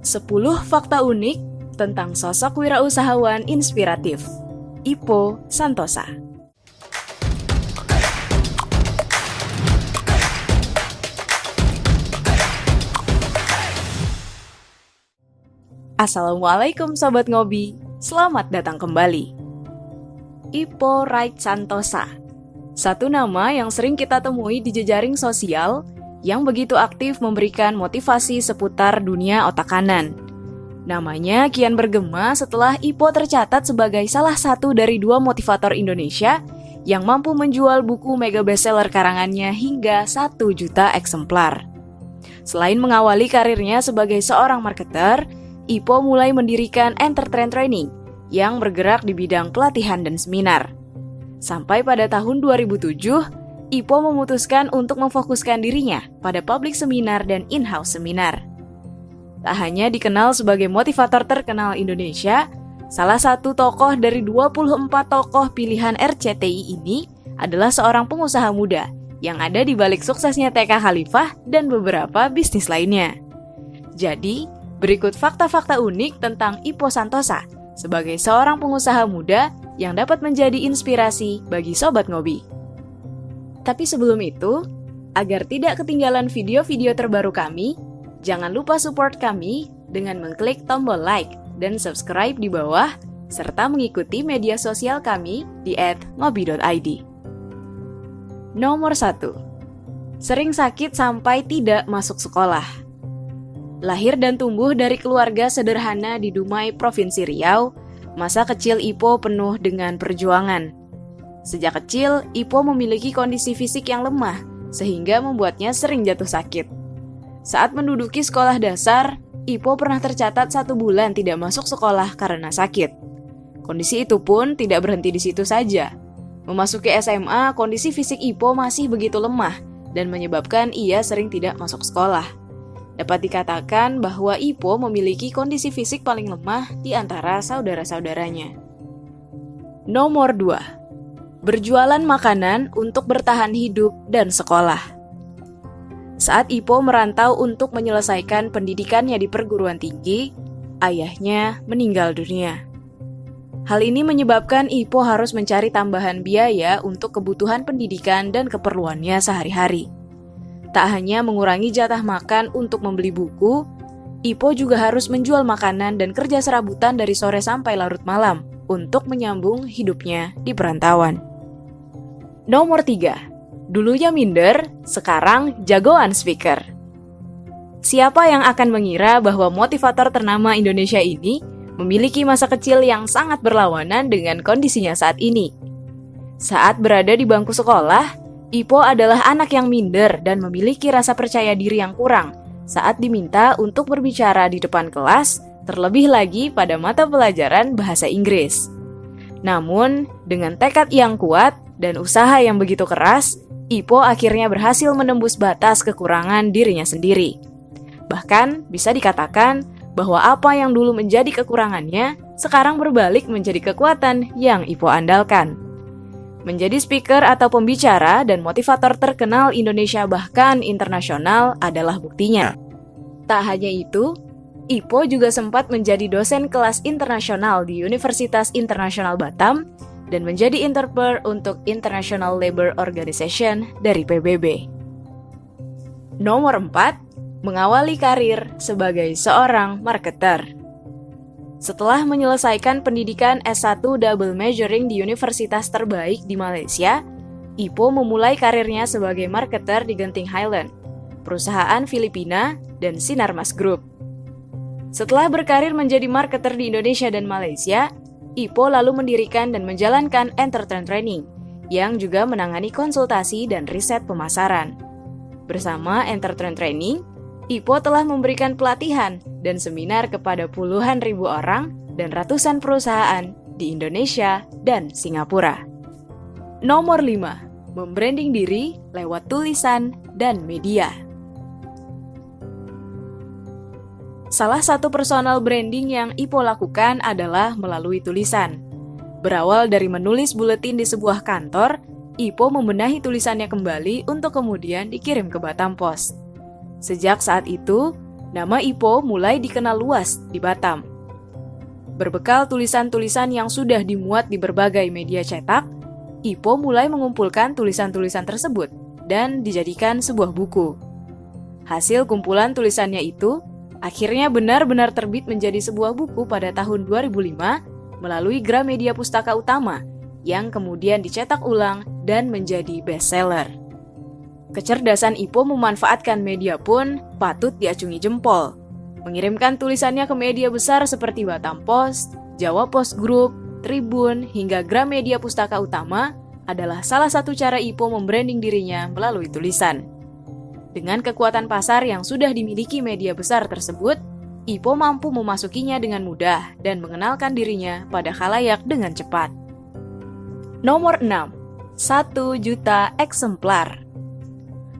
10 fakta unik tentang sosok wirausahawan inspiratif, Ipo Santosa. Assalamualaikum Sobat Ngobi, selamat datang kembali. Ipo Wright Santosa, satu nama yang sering kita temui di jejaring sosial yang begitu aktif memberikan motivasi seputar dunia otak kanan. Namanya kian bergema setelah Ipo tercatat sebagai salah satu dari 2 motivator Indonesia yang mampu menjual buku mega bestseller karangannya hingga 1 juta eksemplar. Selain mengawali karirnya sebagai seorang marketer, Ipo mulai mendirikan Entertrain Training yang bergerak di bidang pelatihan dan seminar. Sampai pada tahun 2007, Ipo memutuskan untuk memfokuskan dirinya pada public seminar dan in-house seminar. Tak hanya dikenal sebagai motivator terkenal Indonesia, salah satu tokoh dari 24 tokoh pilihan RCTI ini adalah seorang pengusaha muda yang ada di balik suksesnya TK Khalifah dan beberapa bisnis lainnya. Jadi, berikut fakta-fakta unik tentang Ipo Santosa sebagai seorang pengusaha muda yang dapat menjadi inspirasi bagi Sobat Ngobi. Tapi sebelum itu, agar tidak ketinggalan video-video terbaru kami, jangan lupa support kami dengan mengklik tombol like dan subscribe di bawah, serta mengikuti media sosial kami di @ngobi.id. Nomor 1. Sering sakit sampai tidak masuk sekolah. Lahir dan tumbuh dari keluarga sederhana di Dumai, Provinsi Riau, masa kecil Ipo penuh dengan perjuangan. Sejak kecil, Ipo memiliki kondisi fisik yang lemah, sehingga membuatnya sering jatuh sakit. Saat menduduki sekolah dasar, Ipo pernah tercatat 1 bulan tidak masuk sekolah karena sakit. Kondisi itu pun tidak berhenti di situ saja. Memasuki SMA, kondisi fisik Ipo masih begitu lemah, dan menyebabkan ia sering tidak masuk sekolah. Dapat dikatakan bahwa Ipo memiliki kondisi fisik paling lemah di antara saudara-saudaranya. Nomor 2. Berjualan makanan untuk bertahan hidup dan sekolah. Saat Ipo merantau untuk menyelesaikan pendidikannya di perguruan tinggi, ayahnya meninggal dunia. Hal ini menyebabkan Ipo harus mencari tambahan biaya untuk kebutuhan pendidikan dan keperluannya sehari-hari. Tak hanya mengurangi jatah makan untuk membeli buku, Ipo juga harus menjual makanan dan kerja serabutan dari sore sampai larut malam untuk menyambung hidupnya di perantauan. Nomor 3. Dulunya minder, sekarang jagoan speaker. Siapa yang akan mengira bahwa motivator ternama Indonesia ini memiliki masa kecil yang sangat berlawanan dengan kondisinya saat ini? Saat berada di bangku sekolah, Ipo adalah anak yang minder dan memiliki rasa percaya diri yang kurang saat diminta untuk berbicara di depan kelas, terlebih lagi pada mata pelajaran bahasa Inggris. Namun, dengan tekad yang kuat dan usaha yang begitu keras, Ipo akhirnya berhasil menembus batas kekurangan dirinya sendiri. Bahkan, bisa dikatakan bahwa apa yang dulu menjadi kekurangannya, sekarang berbalik menjadi kekuatan yang Ipo andalkan. Menjadi speaker atau pembicara dan motivator terkenal Indonesia bahkan internasional adalah buktinya. Tak hanya itu, Ipo juga sempat menjadi dosen kelas internasional di Universitas Internasional Batam dan menjadi interpreter untuk International Labour Organization dari PBB. Nomor 4. Mengawali karir sebagai seorang marketer. Setelah menyelesaikan pendidikan S1 Double Majoring di universitas terbaik di Malaysia, Ipo memulai karirnya sebagai marketer di Genting Highland, perusahaan Filipina, dan Sinarmas Group. Setelah berkarir menjadi marketer di Indonesia dan Malaysia, Ipo lalu mendirikan dan menjalankan Entertrain Training, yang juga menangani konsultasi dan riset pemasaran. Bersama Entertrain Training, Ipo telah memberikan pelatihan dan seminar kepada puluhan ribu orang dan ratusan perusahaan di Indonesia dan Singapura. Nomor 5. Membranding diri lewat tulisan dan media. Salah satu personal branding yang Ipo lakukan adalah melalui tulisan. Berawal dari menulis buletin di sebuah kantor, Ipo membenahi tulisannya kembali untuk kemudian dikirim ke Batam Post. Sejak saat itu, nama Ipo mulai dikenal luas di Batam. Berbekal tulisan-tulisan yang sudah dimuat di berbagai media cetak, Ipo mulai mengumpulkan tulisan-tulisan tersebut dan dijadikan sebuah buku. Hasil kumpulan tulisannya itu akhirnya benar-benar terbit menjadi sebuah buku pada tahun 2005 melalui Gramedia Pustaka Utama yang kemudian dicetak ulang dan menjadi bestseller. Kecerdasan Ipo memanfaatkan media pun patut diacungi jempol. Mengirimkan tulisannya ke media besar seperti Batam Post, Jawa Post Group, Tribun, hingga Gramedia Pustaka Utama adalah salah satu cara Ipo membranding dirinya melalui tulisan. Dengan kekuatan pasar yang sudah dimiliki media besar tersebut, Ipo mampu memasukinya dengan mudah dan mengenalkan dirinya pada khalayak dengan cepat. Nomor 6. 1 juta eksemplar.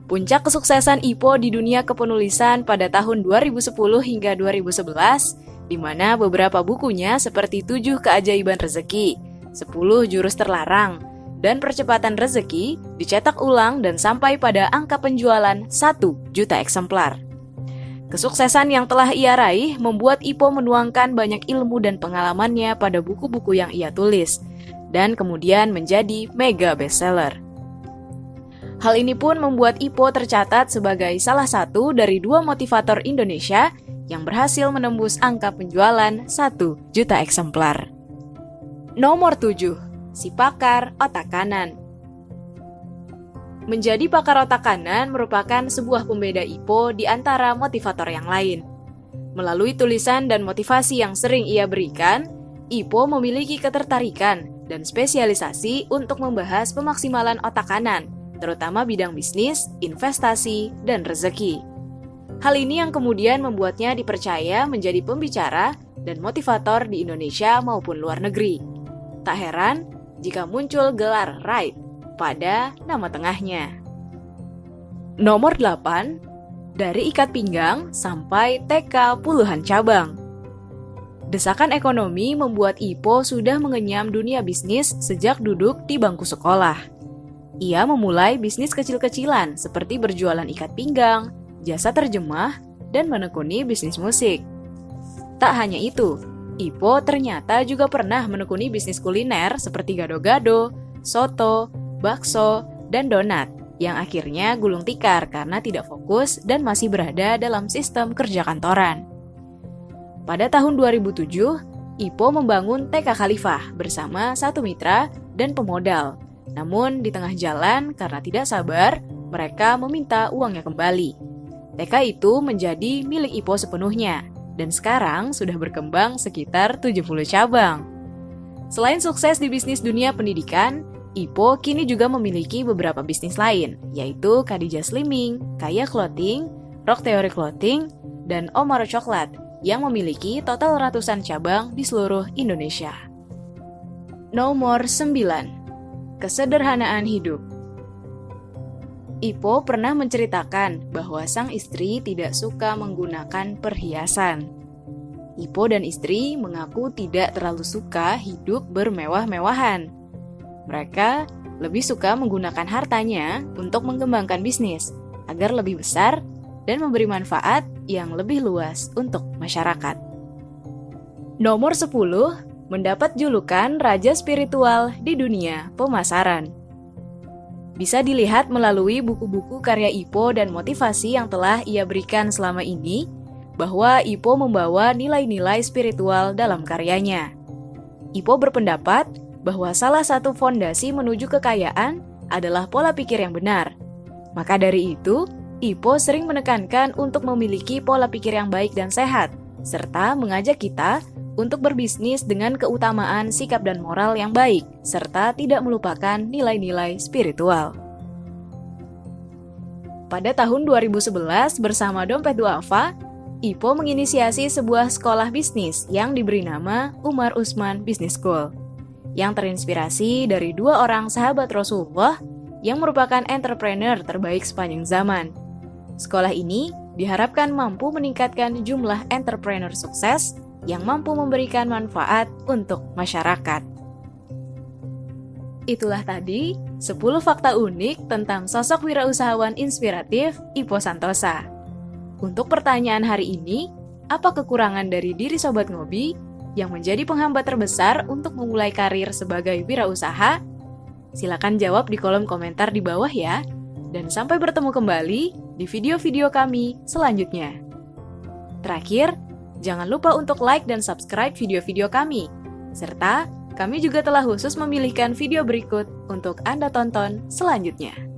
Puncak kesuksesan Ipo di dunia kepenulisan pada tahun 2010 hingga 2011, di mana beberapa bukunya seperti 7 Keajaiban Rezeki, 10 Jurus Terlarang, dan Percepatan Rezeki dicetak ulang dan sampai pada angka penjualan 1 juta eksemplar. Kesuksesan yang telah ia raih membuat Ipo menuangkan banyak ilmu dan pengalamannya pada buku-buku yang ia tulis, dan kemudian menjadi mega bestseller. Hal ini pun membuat Ipo tercatat sebagai salah satu dari 2 motivator Indonesia yang berhasil menembus angka penjualan 1 juta eksemplar. Nomor 7. Si Pakar Otak Kanan. Menjadi pakar otak kanan merupakan sebuah pembeda Ipo di antara motivator yang lain. Melalui tulisan dan motivasi yang sering ia berikan, Ipo memiliki ketertarikan dan spesialisasi untuk membahas pemaksimalan otak kanan, terutama bidang bisnis, investasi, dan rezeki. Hal ini yang kemudian membuatnya dipercaya menjadi pembicara dan motivator di Indonesia maupun luar negeri. Tak heran jika muncul gelar Right pada nama tengahnya. Nomor 8, dari ikat pinggang sampai TK puluhan cabang. Desakan ekonomi membuat Ipo sudah mengenyam dunia bisnis sejak duduk di bangku sekolah. Ia memulai bisnis kecil-kecilan seperti berjualan ikat pinggang, jasa terjemah, dan menekuni bisnis musik. Tak hanya itu, Ipo ternyata juga pernah menekuni bisnis kuliner seperti gado-gado, soto, bakso, dan donat, yang akhirnya gulung tikar karena tidak fokus dan masih berada dalam sistem kerja kantoran. Pada tahun 2007, Ipo membangun TK Khalifah bersama satu mitra dan pemodal. Namun di tengah jalan karena tidak sabar, mereka meminta uangnya kembali. TK itu menjadi milik Ipo sepenuhnya, dan sekarang sudah berkembang sekitar 70 cabang. Selain sukses di bisnis dunia pendidikan, Ipo kini juga memiliki beberapa bisnis lain, yaitu Khadijah Slimming, Kaya Clothing, Rock Theory Clothing, dan Omaro Coklat, yang memiliki total ratusan cabang di seluruh Indonesia. Nomor 9. Kesederhanaan hidup. Ipo pernah menceritakan bahwa sang istri tidak suka menggunakan perhiasan. Ipo dan istri mengaku tidak terlalu suka hidup bermewah-mewahan. Mereka lebih suka menggunakan hartanya untuk mengembangkan bisnis agar lebih besar dan memberi manfaat yang lebih luas untuk masyarakat. Nomor 10. Mendapat julukan Raja Spiritual di dunia pemasaran. Bisa dilihat melalui buku-buku karya Ipo dan motivasi yang telah ia berikan selama ini, bahwa Ipo membawa nilai-nilai spiritual dalam karyanya. Ipo berpendapat bahwa salah satu fondasi menuju kekayaan adalah pola pikir yang benar. Maka dari itu, Ipo sering menekankan untuk memiliki pola pikir yang baik dan sehat, serta mengajak kita untuk berbisnis dengan keutamaan sikap dan moral yang baik, serta tidak melupakan nilai-nilai spiritual. Pada tahun 2011 bersama Dompet Duafa, Ipo menginisiasi sebuah sekolah bisnis yang diberi nama Umar Usman Business School, yang terinspirasi dari 2 orang sahabat Rasulullah yang merupakan entrepreneur terbaik sepanjang zaman. Sekolah ini diharapkan mampu meningkatkan jumlah entrepreneur sukses yang mampu memberikan manfaat untuk masyarakat. Itulah tadi 10 fakta unik tentang sosok wirausahawan inspiratif Ipo Santosa. Untuk pertanyaan hari ini, apa kekurangan dari diri Sobat Ngobi yang menjadi penghambat terbesar untuk memulai karir sebagai wirausaha? Silakan jawab di kolom komentar di bawah ya. Dan sampai bertemu kembali di video-video kami selanjutnya. Terakhir, jangan lupa untuk like dan subscribe video-video kami. Serta, kami juga telah khusus memilihkan video berikut untuk Anda tonton selanjutnya.